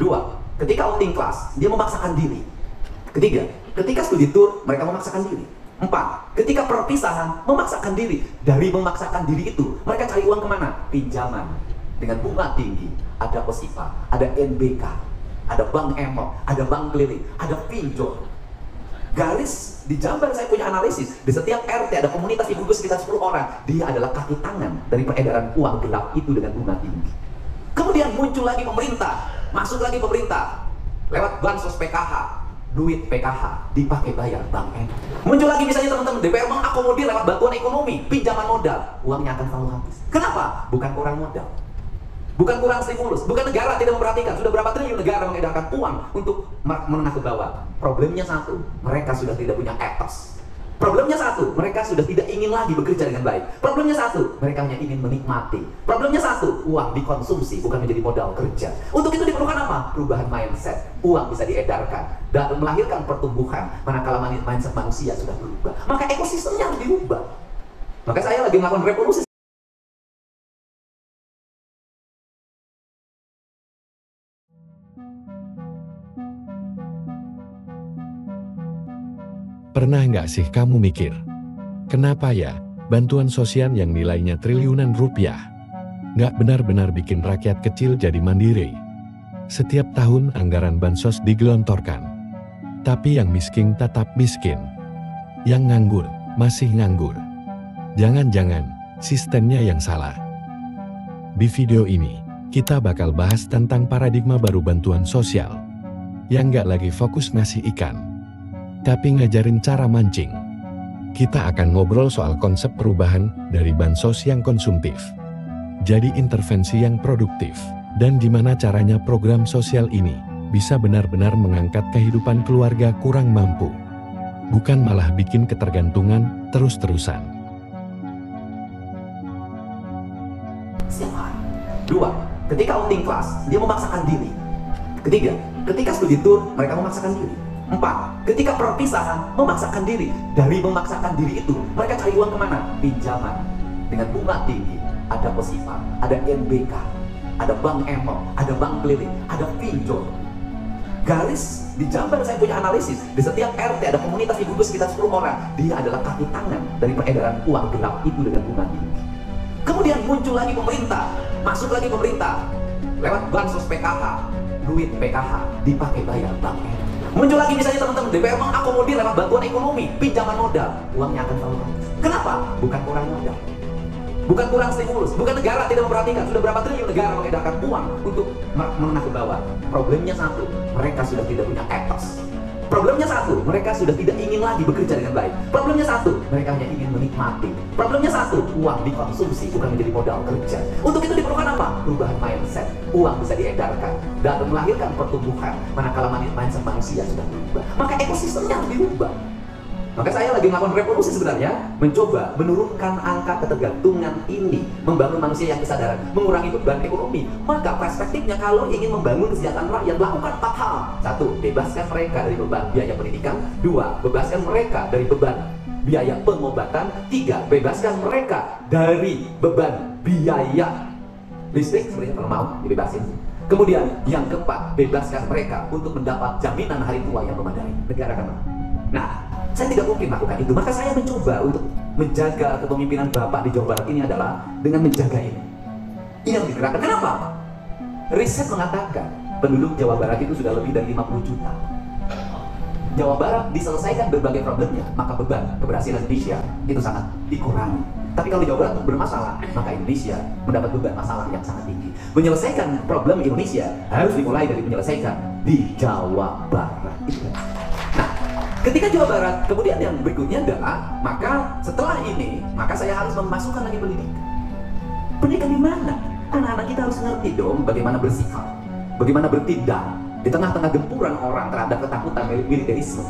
Dua, ketika outing kelas, dia memaksakan diri. Ketiga, ketika studi tour, mereka memaksakan diri. Empat, ketika perpisahan, memaksakan diri. Dari memaksakan diri itu, mereka cari uang kemana? Pinjaman. Dengan bunga tinggi. Ada OSIPA, ada NBK, ada Bank Emok, ada Bank Keliling, ada pinjol. Garis di Jamban saya punya analisis. Di setiap RT ada komunitas ibu-ibu sekitar 10 orang. Dia adalah kaki tangan dari peredaran uang gelap itu dengan bunga tinggi. Kemudian muncul lagi pemerintah, masuk lagi pemerintah lewat bansos PKH, duit PKH dipakai bayar Bank Emok. Muncul lagi misalnya teman-teman DPR mengakomodir lewat bantuan ekonomi, pinjaman modal, uangnya akan selalu habis. Kenapa? Bukan kurang modal, bukan kurang stimulus, bukan negara tidak memperhatikan. Sudah berapa triliun negara mengedarkan uang untuk menengah ke bawah. Problemnya satu, mereka sudah tidak punya etos. Problemnya satu, mereka sudah tidak ingin lagi bekerja dengan baik. Problemnya satu, mereka hanya ingin menikmati. Problemnya satu, uang dikonsumsi bukan menjadi modal kerja. Untuk itu diperlukan apa? Perubahan mindset. Uang bisa diedarkan dan melahirkan pertumbuhan. Manakala mindset manusia sudah berubah, maka ekosistemnya harus dirubah. Maka saya lagi melakukan revolusi. Pernah nggak sih kamu mikir, kenapa ya bantuan sosial yang nilainya triliunan rupiah nggak benar-benar bikin rakyat kecil jadi mandiri? Setiap tahun anggaran bansos digelontorkan, tapi yang miskin tetap miskin. Yang nganggur masih nganggur. Jangan-jangan sistemnya yang salah. Di video ini, kita bakal bahas tentang paradigma baru bantuan sosial yang nggak lagi fokus ngasih ikan, tapi ngajarin cara mancing. Kita akan ngobrol soal konsep perubahan dari bansos yang konsumtif jadi intervensi yang produktif, dan gimana caranya program sosial ini bisa benar-benar mengangkat kehidupan keluarga kurang mampu, bukan malah bikin ketergantungan terus-terusan. Setiap hari. Dua, ketika outing kelas, dia memaksakan diri. Ketiga, ketika studi tour, mereka memaksakan diri. Empat, ketika perpisahan, memaksakan diri. Dari memaksakan diri itu, mereka cari uang kemana? Pinjaman. Dengan bunga tinggi. Ada OSIPA, ada NBK, ada Bank Emok, ada Bank Keliling, ada pinjol. Garis di Jamban saya punya analisis. Di setiap RT ada komunitas ibu-ibu sekitar 10 orang. Dia adalah kaki tangan dari peredaran uang gelap itu dengan bunga tinggi. Kemudian muncul lagi pemerintah, masuk lagi pemerintah lewat bansos PKH, duit PKH dipakai bayar Bank Emok. Muncul lagi misalnya teman-teman DPR mengakomodir lewat bantuan ekonomi, pinjaman modal, uangnya akan selalu habis. Kenapa? Bukan kurang modal, bukan kurang stimulus, bukan negara tidak memperhatikan. Sudah berapa triliun negara mengedarkan uang untuk menengah ke bawah. Problemnya satu, mereka sudah tidak punya etos. Problemnya satu, mereka sudah tidak ingin lagi bekerja dengan baik. Problemnya satu, mereka hanya ingin menikmati. Problemnya satu, uang dikonsumsi bukan menjadi modal kerja. Untuk itu diperlukan apa? Perubahan mindset. Uang bisa diedarkan dan melahirkan pertumbuhan. Manakala mindset manusia sudah berubah, maka ekosistemnya harus dirubah. Maka saya lagi melakukan revolusi sebenarnya, mencoba menurunkan angka ketergantungan ini, membangun manusia yang kesadaran, mengurangi beban ekonomi. Maka perspektifnya kalau ingin membangun kesejahteraan rakyat, lakukan 4 hal. 1. Bebaskan mereka dari beban biaya pendidikan. 2. Bebaskan mereka dari beban biaya pengobatan. 3. Bebaskan mereka dari beban biaya listrik, sebenarnya kalau mau dibebasin. Kemudian yang keempat, bebaskan mereka untuk mendapat jaminan hari tua yang memadai. Negara kan? Nah, saya tidak mungkin melakukan itu, maka saya mencoba untuk menjaga kepemimpinan Bapak di Jawa Barat ini adalah dengan menjaga ini. Ini yang digerakkan. Kenapa? Riset mengatakan penduduk Jawa Barat itu sudah lebih dari 50 juta. Jawa Barat diselesaikan berbagai problemnya, maka beban keberhasilan Indonesia itu sangat dikurangi. Tapi kalau Jawa Barat bermasalah, maka Indonesia mendapat beban masalah yang sangat tinggi. Menyelesaikan problem Indonesia harus dimulai dari menyelesaikan di Jawa Barat. Ketika Jawa Barat, kemudian yang berikutnya adalah, maka setelah ini, maka saya harus memasukkan lagi pendidikan. Pendidikan di mana? Anak-anak kita harus ngerti dong bagaimana bersifat, bagaimana bertindak di tengah-tengah gempuran orang terhadap ketakutan militerisme.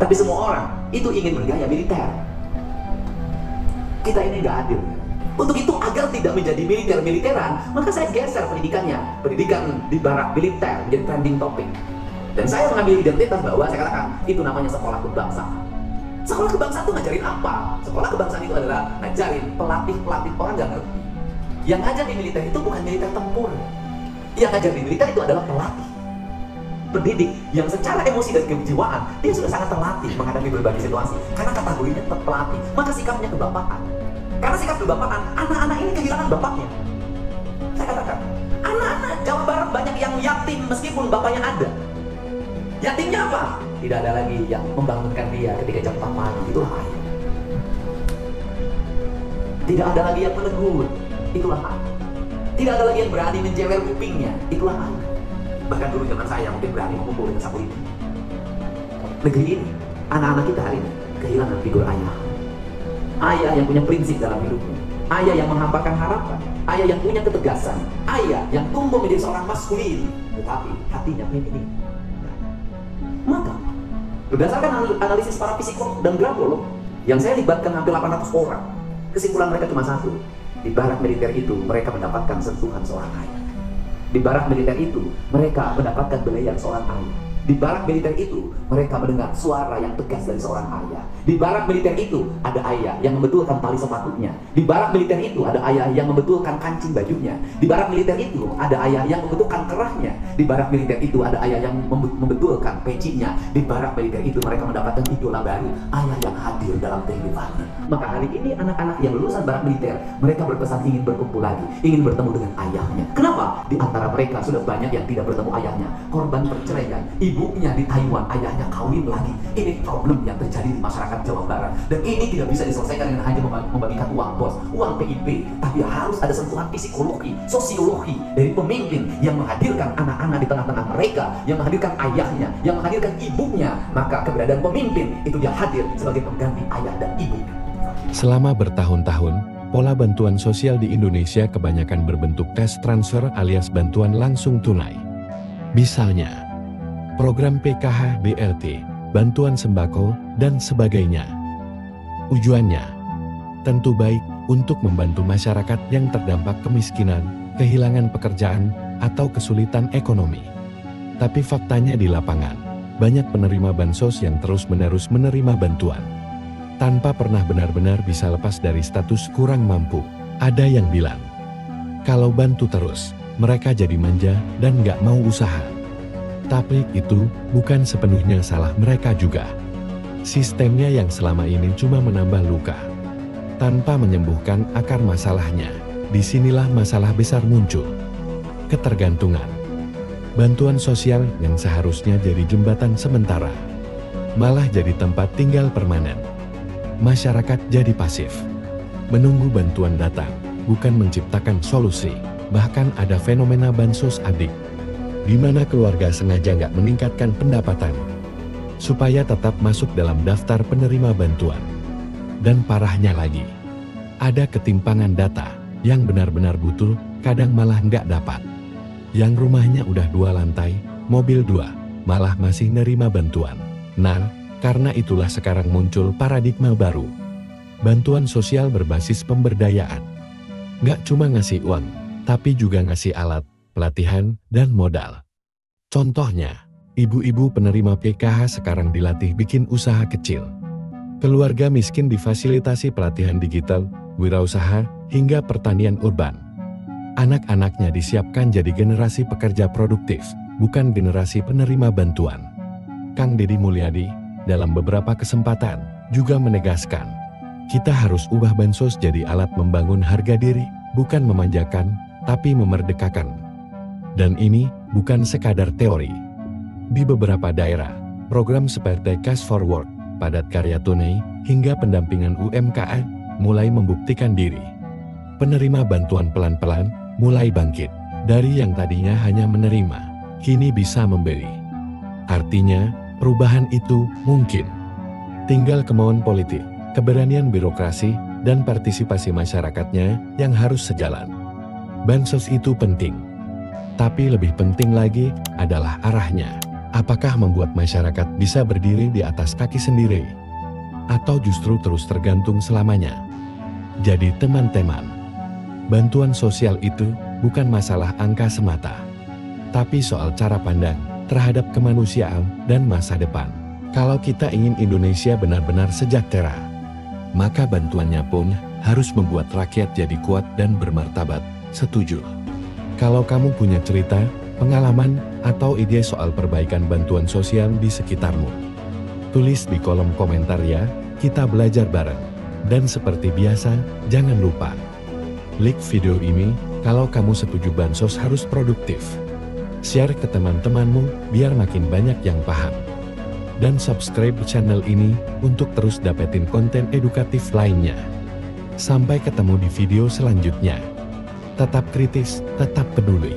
Tapi semua orang itu ingin bergaya militer. Kita ini nggak adil. Untuk itu agar tidak menjadi militeran, maka saya geser pendidikannya. Pendidikan di barak militer menjadi trending topik. Dan saya mengambil identitas bahwa saya katakan itu namanya sekolah kebangsaan. Sekolah kebangsaan itu ngajarin apa? Sekolah kebangsaan itu adalah ngajarin pelatih-pelatih orang nggak ngerti. Yang ngajar di militer itu bukan militer tempur. Yang ngajar di militer itu adalah pelatih. pendidik yang secara emosi dan kejiwaan dia sudah sangat terlatih menghadapi berbagai situasi karena kategorinya terpelatih, maka sikapnya kebapaan. Karena sikap kebapaan, anak-anak ini kehilangan bapaknya. Saya katakan, anak-anak Jawa Barat banyak yang yatim meskipun bapaknya ada. Yatimnya apa? Tidak ada lagi yang membangunkan dia ketika jam 4 pagi, itulah ayah. Tidak ada lagi yang menegur, itulah ayah. Tidak ada lagi yang berani menjewer kupingnya, itulah ayah. Bahkan dulu zaman saya mungkin berani mengumpul dengan sapu ini. Negeri ini, anak-anak kita hari ini kehilangan figur ayah. Ayah yang punya prinsip dalam hidupnya, ayah yang menghamparkan harapan, ayah yang punya ketegasan, ayah yang tumbuh menjadi seorang maskulin, tetapi hatinya feminin. Maka, berdasarkan analisis para psikolog dan grafolog yang saya libatkan hampir 800 orang, kesimpulan mereka cuma satu: di barak militer itu mereka mendapatkan sentuhan seorang ayah. Di barak militer itu mereka mendapatkan belayan seorang ayah. Di barak militer itu mereka mendengar suara yang tegas dari seorang ayah. Di barak militer itu ada ayah yang membetulkan tali sepatunya. Di barak militer itu ada ayah yang membetulkan kancing bajunya. Di barak militer itu ada ayah yang membetulkan kerahnya. Di barak militer itu ada ayah yang membetulkan pecinya. Di barak militer itu mereka mendapatkan idola baru, ayah yang hadir dalam kehidupannya. Maka hari ini anak-anak yang lulusan barak militer, mereka berpesan ingin berkumpul lagi, ingin bertemu dengan ayahnya. Kenapa? Di antara mereka sudah banyak yang tidak bertemu ayahnya, korban perceraian, ibunya di Taiwan, ayahnya kawin lagi. Ini problem yang terjadi di masyarakat Jawa Barat, dan ini tidak bisa diselesaikan dengan hanya membagikan uang bos, uang PIP, tapi harus ada sentuhan psikologi, sosiologi dari pemimpin yang menghadirkan anak-anak di tengah-tengah mereka, yang menghadirkan ayahnya, yang menghadirkan ibunya. Maka keberadaan pemimpin itu dia hadir sebagai pengganti ayah dan ibu. Selama bertahun-tahun, pola bantuan sosial di Indonesia kebanyakan berbentuk cash transfer alias bantuan langsung tunai. Misalnya, program PKH BLT, bantuan sembako, dan sebagainya. Tujuannya tentu baik untuk membantu masyarakat yang terdampak kemiskinan, kehilangan pekerjaan, atau kesulitan ekonomi. Tapi faktanya di lapangan, banyak penerima bansos yang terus-menerus menerima bantuan tanpa pernah benar-benar bisa lepas dari status kurang mampu. Ada yang bilang, kalau bantu terus, mereka jadi manja dan nggak mau usaha. Tapi itu bukan sepenuhnya salah mereka juga. Sistemnya yang selama ini cuma menambah luka, tanpa menyembuhkan akar masalahnya. Disinilah masalah besar muncul. Ketergantungan. Bantuan sosial yang seharusnya jadi jembatan sementara, malah jadi tempat tinggal permanen. Masyarakat jadi pasif, menunggu bantuan datang, bukan menciptakan solusi. Bahkan ada fenomena bansos adik, di mana keluarga sengaja nggak meningkatkan pendapatan, supaya tetap masuk dalam daftar penerima bantuan. Dan parahnya lagi, ada ketimpangan data, yang benar-benar butuh, kadang malah nggak dapat. Yang rumahnya udah 2 lantai, mobil 2, malah masih nerima bantuan. Nah, karena itulah sekarang muncul paradigma baru. Bantuan sosial berbasis pemberdayaan. Nggak cuma ngasih uang, tapi juga ngasih alat, pelatihan, dan modal. Contohnya, ibu-ibu penerima PKH sekarang dilatih bikin usaha kecil. Keluarga miskin difasilitasi pelatihan digital, wirausaha, hingga pertanian urban. Anak-anaknya disiapkan jadi generasi pekerja produktif, bukan generasi penerima bantuan. Kang Deddy Mulyadi, dalam beberapa kesempatan, juga menegaskan, kita harus ubah bansos jadi alat membangun harga diri, bukan memanjakan, tapi memerdekakan. Dan ini bukan sekadar teori. Di beberapa daerah, program seperti Cash for Work, padat karya tunai, hingga pendampingan UMKM mulai membuktikan diri. Penerima bantuan pelan-pelan mulai bangkit. Dari yang tadinya hanya menerima, kini bisa memberi. Artinya, perubahan itu mungkin. Tinggal kemauan politik, keberanian birokrasi, dan partisipasi masyarakatnya yang harus sejalan. Bansos itu penting. Tapi lebih penting lagi adalah arahnya. Apakah membuat masyarakat bisa berdiri di atas kaki sendiri? Atau justru terus tergantung selamanya? Jadi teman-teman, bantuan sosial itu bukan masalah angka semata, tapi soal cara pandang terhadap kemanusiaan dan masa depan. Kalau kita ingin Indonesia benar-benar sejahtera, maka bantuannya pun harus membuat rakyat jadi kuat dan bermartabat. Setuju? Kalau kamu punya cerita, pengalaman, atau ide soal perbaikan bantuan sosial di sekitarmu. Tulis di kolom komentar ya, kita belajar bareng. Dan seperti biasa, jangan lupa like video ini kalau kamu setuju bansos harus produktif. Share ke teman-temanmu biar makin banyak yang paham. Dan subscribe channel ini untuk terus dapetin konten edukatif lainnya. Sampai ketemu di video selanjutnya. Tetap kritis, tetap peduli.